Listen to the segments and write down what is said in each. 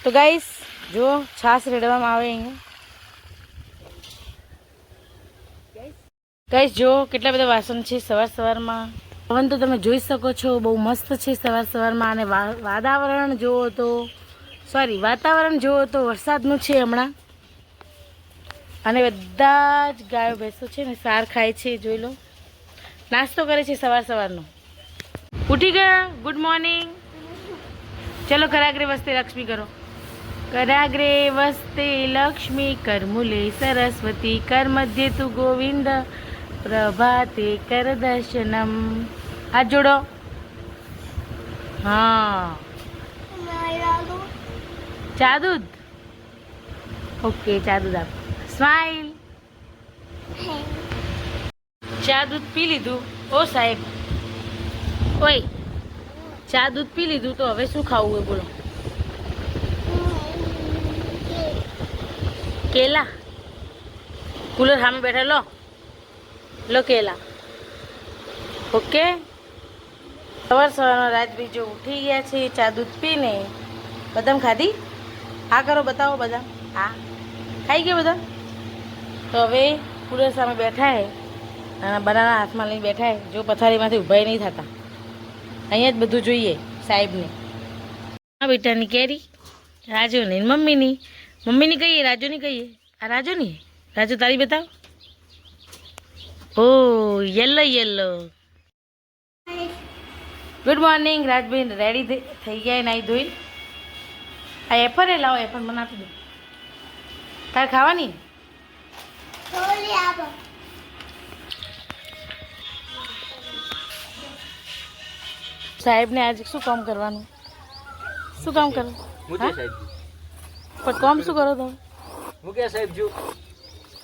તો ગાઈસ જો છાશ રેડવામાં આવે અહીંયા ગાઈસ જો કેટલા બધા વાસણ છે સવારમાં પવન તો તમે જોઈ શકો છો બહુ મસ્ત છે સવારમાં અને વાતાવરણ જુઓ તો વરસાદનું છે હમણાં અને બધા જ ગાયો ભેંસો છે ને સાર ખાય છે જોઈ લો નાસ્તો કરે છે સવારનો ઉઠી ગયા ગુડ મોર્નિંગ ચલો કરાગ્રે વસ્તે લક્ષ્મી કરો કરાગ્રે વસ્તે લક્ષ્મી કર મૂલે સરસ્વતી કર મધ્ય તુ ગોવિંદ પ્રભાતે કર દર્શનમ હાથ જોડો હા ચા દૂધ ઓકે ચા દૂધ આપ સ્માઈલ ચા દૂધ પી લીધું ઓ સાહેબ ઓય ચા દૂધ પી લીધું તો હવે શું ખાવું હોય બોલો કેલા કુલર સામે બેઠા લો કેલા ઓકે સવારમાં રાજભાઈ જો ઉઠી ગયા છે ચા દૂધ પીને બદામ ખાધી હા કરો બતાવો બદામ હા ખાઈ ગયા બધા તો હવે કુલર સામે બેઠા હે અને બનાના હાથમાં લઈને બેઠા હે જો પથારીમાંથી ઊભા નહીં થતા અહીંયા જ બધું જોઈએ સાહેબને હા બેટાની કેરી રાજુની મમ્મીની કહીએ રાજુની કહીએ આ રાજુની રાજુ તારી બતાવ ઓ yellow good morning Rajbhai ready થઈ ગયા નાઈ ધોઈ આ એફર એ લાવો એફર મને આપી દો તારે ખાવાની સાહેબને આજે શું કામ કરવાનું પણ કામ શું કરો તમે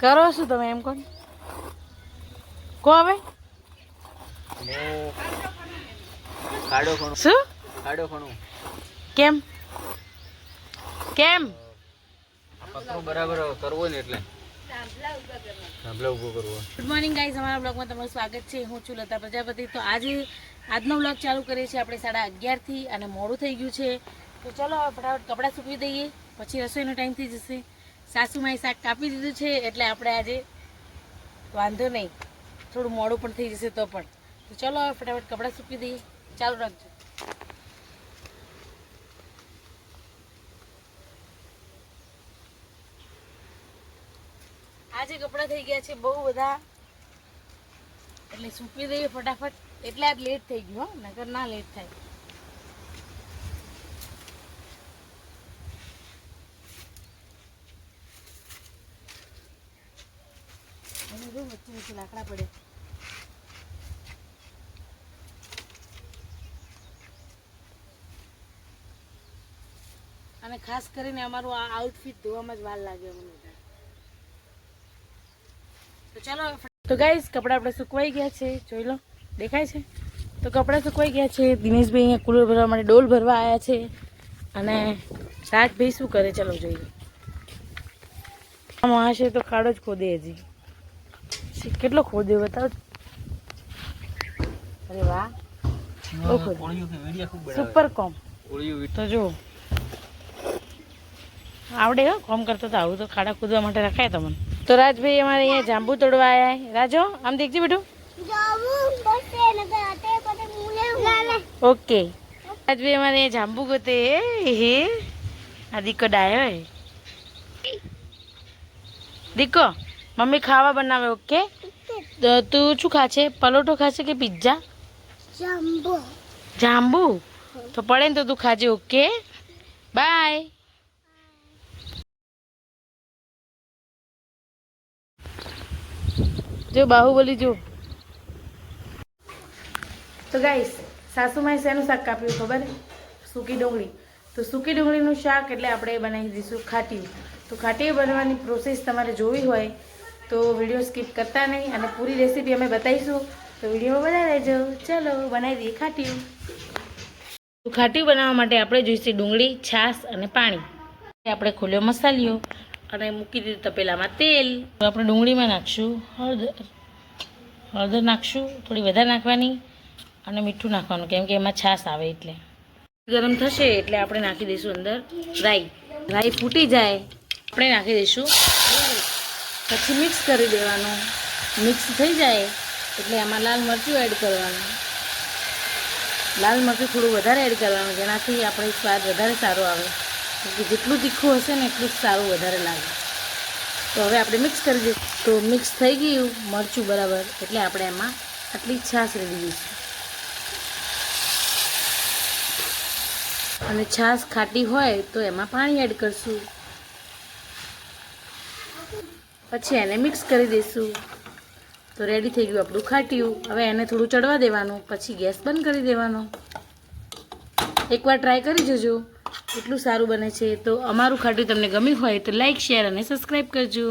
કરો શું તમે એમ કોણ કો હવે શું કેમ બરાબર કરવો ને એટલે ગુડ મોર્નિંગ ગાઈઝ અમારા બ્લોગમાં તમારું સ્વાગત છે હું છું લતા પ્રજાપતિ તો આજનો બ્લોગ ચાલુ કરીએ છીએ આપણે 11:30 થી અને મોડું થઈ ગયું છે તો ચલો ફટાફટ કપડાં સૂકવી દઈએ પછી રસોઈનો ટાઈમ થઈ જશે સાસુમાએ શાક કાપી દીધું છે એટલે આપણે આજે વાંધો નહીં થોડું મોડું પણ થઈ જશે તો પણ તો ચલો ફટાફટ કપડાં સૂકવી દઈએ ચાલુ રાખજો આજે કપડાં થઈ ગયા છે બહુ બધા એટલે સૂકવી દઈએ ફટાફટ એટલે આજ લેટ થઈ ગયું હો નકર ના લેટ થાય વચ્ચે લાકડા પડે અને ખાસ કરીને અમારું આ આઉટફિટ ધોવામાં જ વાર લાગે અમને તો ચાલો તો ગાઈસ કપડાં આપણે સુકવાઈ ગયા છે જોઈ લો દેખાય છે તો કપડાં સુકવાઈ ગયા છે દિનેશભાઈ અહીંયા કુલર ભરવા માટે ડોલ ભરવા આવ્યા છે અને રાજભાઈ શું કરે ચાલો જોઈએ આમ હશે તો ખાડો જ ખોદે હજી કેટલો ખોદ્યો બતાવો અરે વાહ સુપર કોમ તો જો આવડે હો કોમ કરતો તો આવું તો ખાડા ખોદવા માટે રખાય તમને તો રાજભાઈ અમારે અહીંયા જાંબુ તોડવા આવ્યા રાજો આમ દેખજે બેટું ઓકે રાજભાઈ અમારે અહીંયા જાંબુ ગોતે હે આ દીકો ડાયો હે દીકો મમ્મી ખાવા બનાવે ઓકે તું શું ખાશે પલોઠો ખાશે કે પિઝા જાંબુ તો પડે ને તો તું ખાજે ઓકે બાય જો બાહુબલી જો તો ગાઈસ સાસુમાએ શેનું શાક કાપ્યું ખબર સૂકી ડુંગળી તો સૂકી ડુંગળીનું શાક એટલે આપણે બનાવી દઈશું ખાટીયું તો ખાટીયું બનાવવાની પ્રોસેસ તમારે જોવી હોય તો વિડીયો સ્કીપ કરતા નહીં અને પૂરી રેસીપી અમે બતાવીશું તો વિડીયોમાં બનાવી રહેજો ચલો બનાવી દઈએ ખાટીયું તો ખાટીયું બનાવવા માટે આપણે જોઈશે ડુંગળી છાશ અને પાણી આપણે ખોલ્યો મસાલિયો અને મૂકી દીધું તપેલામાં તેલ તો આપણે ડુંગળીમાં નાખશું હળદર નાખશું થોડી વધારે નાખવાની અને મીઠું નાખવાનું, કેમ કે એમાં છાશ આવે એટલે. ગરમ થશે એટલે આપણે નાખી દઈશું અંદર રાઈ. રાઈ ફૂટી જાય આપણે નાખી દઈશું, પછી મિક્સ કરી દેવાનું. મિક્સ થઈ જાય એટલે એમાં લાલ મરચું એડ કરવાનું. લાલ મરચું થોડું વધારે એડ કરવાનું, જેનાથી આપણે સ્વાદ વધારે સારો આવે. કે જેટલું તીખું હશે ને એટલું સારું વધારે લાગે. તો હવે આપણે મિક્સ કરી દઈશું. તો મિક્સ થઈ ગયું મરચું બરાબર, એટલે આપણે એમાં આટલી છાશ રેડી દઈશું. અને છાશ ખાટી હોય તો એમાં પાણી એડ કરશું. પછી એને મિક્સ કરી દઈશું. તો રેડી થઈ ગયું આપણું ખાટ્યું. હવે એને થોડું ચડવા દેવાનું, પછી ગેસ બંધ કરી દેવાનો. એકવાર ટ્રાય કરી જજો, એટલું સારું બને છે. તો અમારું ખાટ્યું તમને ગમ્યું હોય તો લાઈક, શેર અને સબસ્ક્રાઈબ કરજો.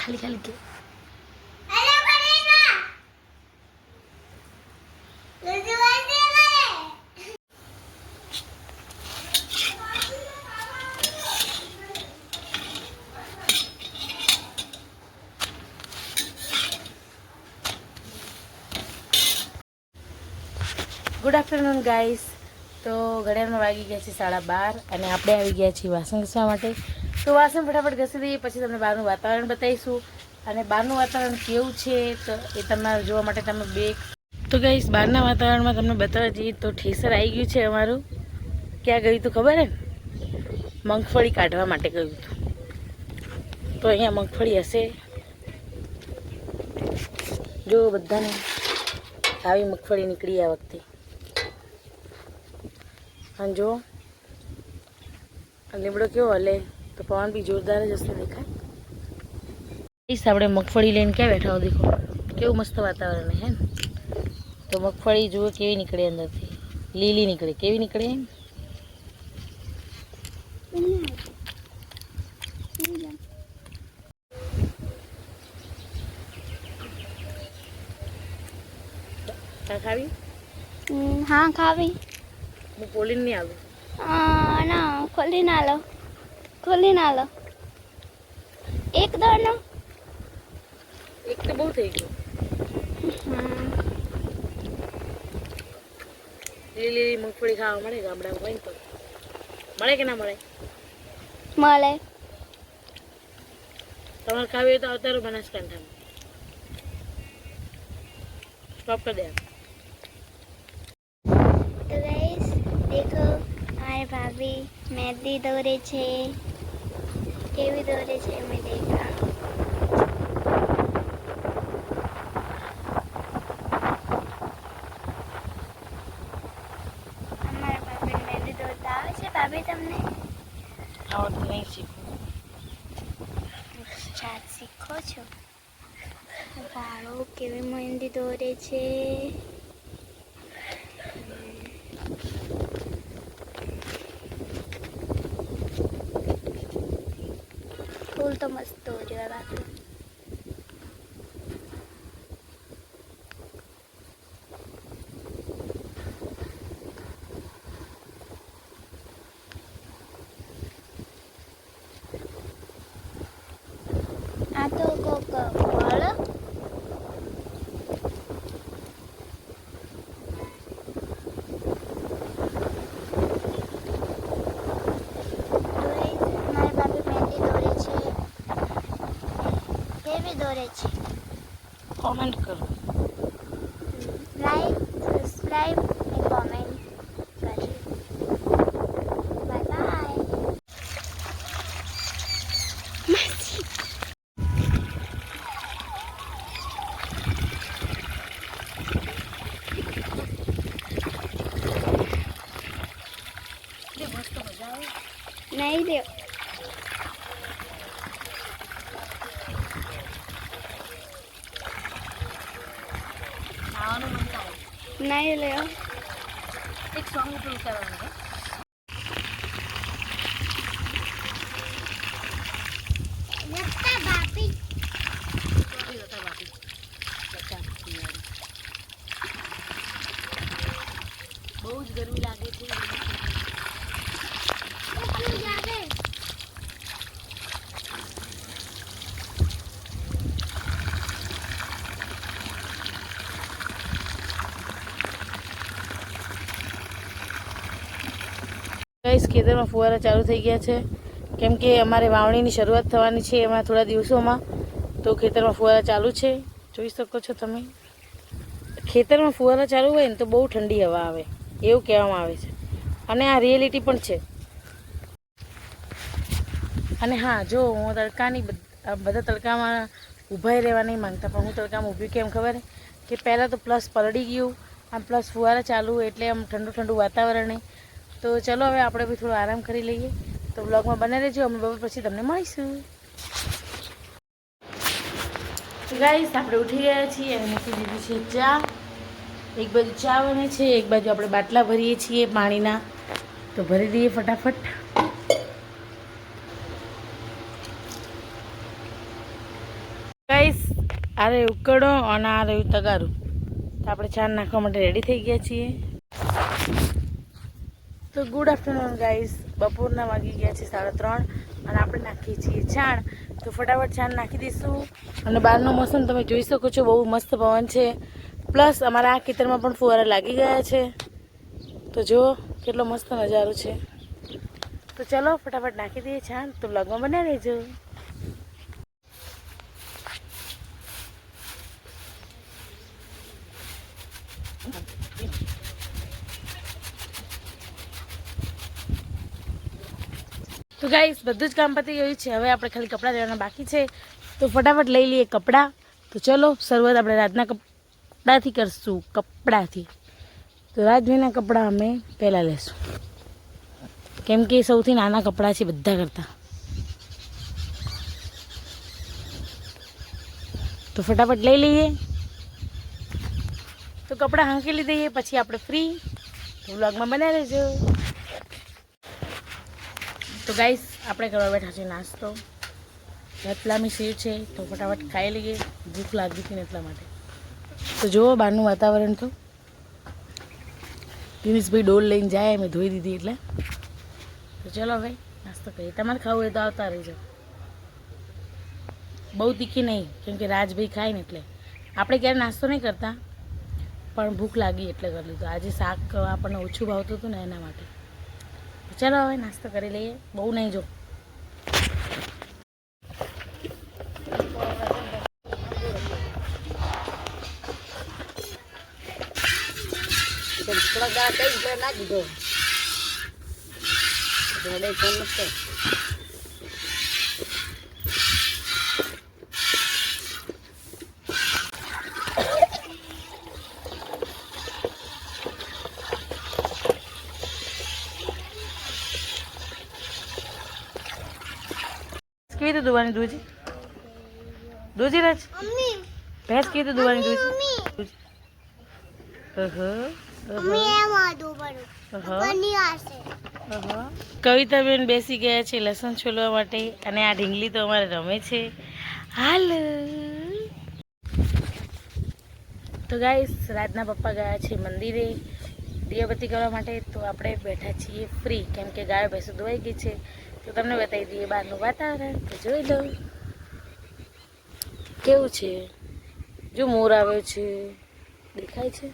ખાલી ખાલી કે ગુડ આફ્ટરનૂન ગાઈસ. તો ઘડિયાળમાં વાગી ગયા છે 12:30 અને આપણે આવી ગયા છીએ વાસણ ઘસવા માટે. તો વાસણ ફટાફટ ઘસી દઈએ, પછી તમને બહારનું વાતાવરણ બતાવીશું. અને બહારનું વાતાવરણ કેવું છે તો એ તમારે જોવા માટે તમે તો ગાઈસ બહારના વાતાવરણમાં તમને બતાવવા જઈએ તો ઠેસર આવી ગયું છે અમારું. ક્યાં ગયું હતું ખબર હે? મગફળી કાઢવા માટે ગયું હતું. તો અહીંયા મગફળી હશે, જો બધાને આવી મગફળી નીકળી આ વખતે. અને જો લીમડો કેવો હલે, તો પવન બી જોરદાર જ હશે. દેખાય આપણે મગફળી લઈને ક્યાં બેઠા હો, દેખો કેવું મસ્ત વાતાવરણ હે ને. તો મગફળી જુઓ કેવી નીકળે અંદરથી, લીલી નીકળે. કેવી નીકળે? ખાવી? હા ખાવી. હું પોલીને નહીં આવું. ના ખોલી ના લો, ખોલી ના લો. એક દાણો એક તો બહુ થઈ ગયું. લીલી લીલી મગફળી ખાવા મળે ગામડામાં હોય ને તો. મળે કે ના મળે? મળે. તમારે ખાવી હોય તો અવતારો બનાસકાંઠામાં. સ્ટોપ કરી દે. તો ગાઈસ દેખો મારી ભાભી મહેંદી દોરે છે. કેવી દોરે છે મેં દેખા. અમારા ભાભી મહેંદી દોરતા આવે છે. ભાભી તમને આવડતું નહીં શીખવું. જાત શીખો છો. વાળો કેવી મહેંદી દોરે છે. ફૂલ તો મસ્ત દોર્યો બાકી. આ તો કોક ફળ. દોરે છે. કોમેન્ટ કરો, લાઈક, સબસ્ક્રાઇબ અને કોમેન્ટ કરજો. Bye bye. મસ્ત મજા આવે. નહીં દે. નાવાનું મન થાય. નહીં લેવો. એક સોંગ ઉપર ઉતારવાનું છે. બહુ જ ગરમી લાગે છે. ગાઈસ ખેતરમાં ફુવારા ચાલુ થઈ ગયા છે કેમ કે અમારે વાવણીની શરૂઆત થવાની છે એમાં થોડા દિવસોમાં. તો ખેતરમાં ફુવારા ચાલુ છે, જોઈ શકો છો તમે. ખેતરમાં ફુવારા ચાલુ હોય ને તો બહુ ઠંડી હવા આવે એવું કહેવામાં આવે છે અને આ રિયાલિટી પણ છે. અને હા, જો હું તડકાની બધા તડકામાં ઊભા રહેવા નહીં માંગતા, પણ હું તડકામાં ઊભી કેમ ખબર કે પહેલાં તો પ્લસ પલળી ગયું, આમ પ્લસ ફુવારા ચાલુ એટલે આમ ઠંડુ ઠંડુ વાતાવરણ. તો ચલો હવે આપણે બી થોડો આરામ કરી લઈએ. તો બ્લોગમાં બને રહેજો, અમે બપોર પછી તમને મળીશું. ગાઈસ આપણે ઉઠી ગયા છીએ અને મૂકી દીધી છે ચા. એક બાજુ ચા બને છે, એક બાજુ આપણે બાટલા ભરીએ છીએ પાણીના. તો ભરી દઈએ ફટાફટ. ગાઈસ આ રહ્યું ઉકળો અને આ રહ્યું તગારું. તો આપણે ચા નાખવા માટે રેડી થઈ ગયા છીએ. તો ગુડ આફ્ટરનૂન ગાઈસ. બપોરના વાગી ગયા છે 3:30 અને આપણે નાખીએ છીએ છાણ. તો ફટાફટ છાણ નાખી દઈશું. અને બહારનો મોસમ તમે જોઈ શકો છો, બહુ મસ્ત પવન છે. પ્લસ અમારા આ ખેતરમાં પણ ફુવારા લાગી ગયા છે. તો જુઓ કેટલો મસ્ત નજારો છે. તો ચલો ફટાફટ નાખી દઈએ છાણ. તો બ્લોગમાં બન્યા રહેજો. તો ગાઈસ બધું જ કામ પતી ગયું છે. હવે આપણે ખાલી કપડાં લેવાના બાકી છે. તો ફટાફટ લઈ લઈએ કપડાં. તો ચલો શરૂઆત આપણે રાતના કપડાથી કરશું. કપડાથી તો રાજભાઈના કપડાં અમે પહેલાં લેશું કેમ કે સૌથી નાના કપડાં છે બધા કરતાં. તો ફટાફટ લઈ લઈએ. તો કપડાં હાંકેલી દઈએ પછી આપણે ફ્રી. તો વ્લોગમાં બનાવી રહેજો. તો ગાઈસ આપણે કરવા બેઠા છીએ નાસ્તો. રતલામી સેવ છે તો ફટાફટ ખાઈ લઈએ. ભૂખ લાગી હતી ને એટલા માટે. તો જુઓ બહારનું વાતાવરણ. તો દિનેશભાઈ ડોલ લઈને જાય, મેં ધોઈ દીધી એટલે. તો ચલો ભાઈ નાસ્તો કરીએ. તમારે ખાવું હોય તો આવતા રહીજો. બહુ તીખી નહીં કેમ કે રાજભાઈ ખાય ને એટલે. આપણે ક્યારે નાસ્તો નહીં કરતા પણ ભૂખ લાગી એટલે કરી લીધું. આજે શાક આપણને ઓછું ભાવતું હતું ને એના માટે. ચાલો હવે નાસ્તો કરી લઈએ. બહુ નહીં જો. કેવી રીતે દુવાની દૂજી દૂજી રાજ ભેંસ કેવી રીતે દુવાની દૂજી. કવિતાબેન બેસી ગયા છે લસણ છોલવા માટે અને આ ઢીંગલી તો અમારે રમે છે. હાલ તો ગાઈસ રાજના પપ્પા ગયા છે મંદિરે દિયાબત્તી કરવા માટે. તો આપણે બેઠા છીએ ફ્રી કેમ કે ગાય ભેંસો ધોવાઈ ગઈ છે. તો તમને બતાવી દઈએ બહારનું વાતાવરણ. તો જોઈ લો કેવું છે. જો મોર આવ્યો છે, દેખાય છે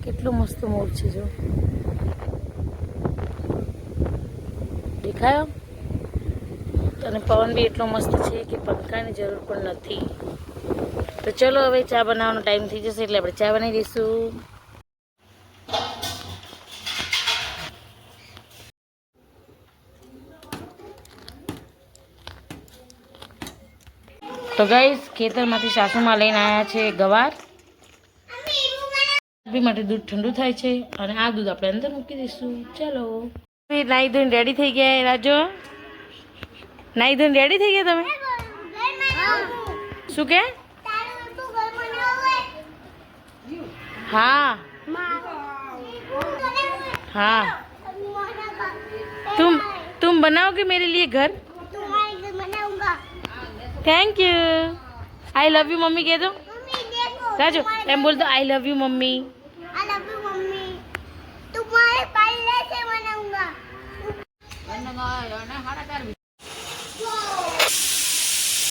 કેટલો મસ્ત મોર છે. જો દેખાયો. અને પવન બી એટલો મસ્ત છે કે પંખાની જરૂર પણ નથી. તો ચલો હવે ચા બનાવવાનો ટાઈમ થઈ જશે એટલે આપણે ચા બનાવી દઈશું. તો ગાઈસ ખેતરમાંથી સાસુમાં લઈને આવ્યા છે ગવાર. બી માટે દૂધ ઠંડુ થાય છે અને આ દૂધ આપણે અંદર મૂકી દઈશું. ચાલો નાઈ ધોઈને રેડી થઈ ગયા. રાજો નાઈ ધોઈને રેડી થઈ ગયા તમે? શું કે हाँ हाँ तुम बनाओगे मेरे लिए घर? तुम्हारे घर बनाऊंगा। Thank you. I love you mummy कह दो। मम्मी देखो राजू एम बोल दो आई लव यू मम्मी।